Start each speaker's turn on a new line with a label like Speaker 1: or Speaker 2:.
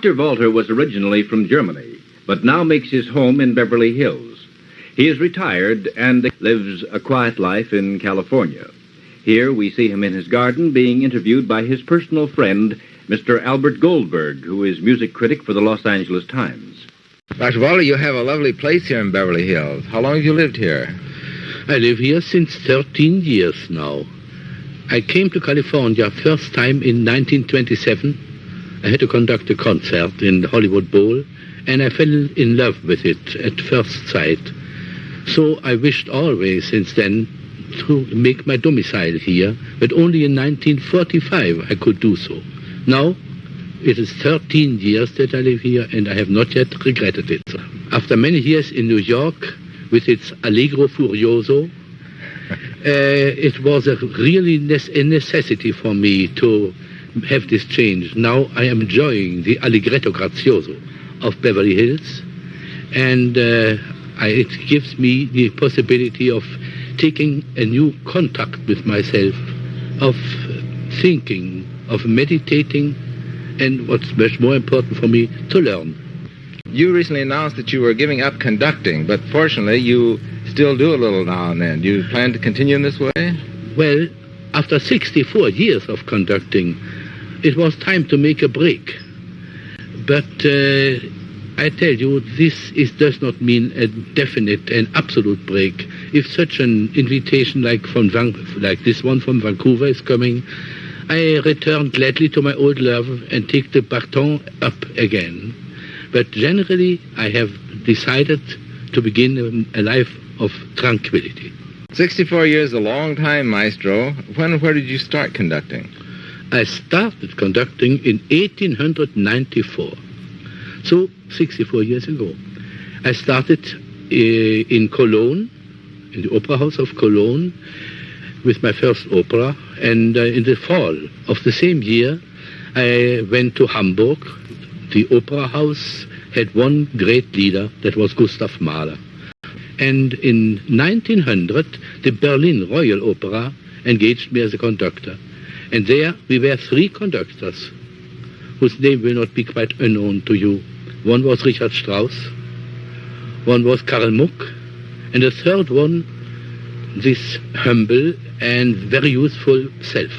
Speaker 1: Mr. Walter was originally from Germany, but now makes his home in Beverly Hills. He is retired and lives a quiet life in California. Here we see him in his garden being interviewed by his personal friend, Mr. Albert Goldberg, who is music critic for the Los Angeles Times.
Speaker 2: Dr. Walter, you have a lovely place here in Beverly Hills. How long have you lived here?
Speaker 3: I live here since 13 years now. I came to California first time in 1927. I had to conduct a concert in the Hollywood Bowl, and I fell in love with it at first sight. So I wished always since then to make my domicile here, but only in 1945 I could do so. Now it is 13 years that I live here, and I have not yet regretted it. After many years in New York, with its Allegro Furioso, it was really a necessity for me to have this change. Now I am enjoying the Allegretto Grazioso of Beverly Hills, and it gives me the possibility of taking a new contact with myself, of thinking, of meditating, and what's much more important for me, to learn.
Speaker 2: You recently announced that you were giving up conducting, but fortunately you still do a little now and then. Do you plan to continue in this way?
Speaker 3: Well, after 64 years of conducting, it was time to make a break. But I tell you, does not mean a definite and absolute break. If such an invitation like this one from Vancouver is coming, I return gladly to my old love and take the baton up again. But generally, I have decided to begin a life of tranquility.
Speaker 2: 64 years is a long time, Maestro. Where did you start conducting?
Speaker 3: I started conducting in 1894, so 64 years ago. I started in Cologne, in the Opera House of Cologne, with my first opera, and in the fall of the same year, I went to Hamburg. The Opera House had one great leader, that was Gustav Mahler. And in 1900, the Berlin Royal Opera engaged me as a conductor. And there we were 3 conductors, whose name will not be quite unknown to you. One was Richard Strauss, one was Karl Muck, and the third one, this humble and very useful self.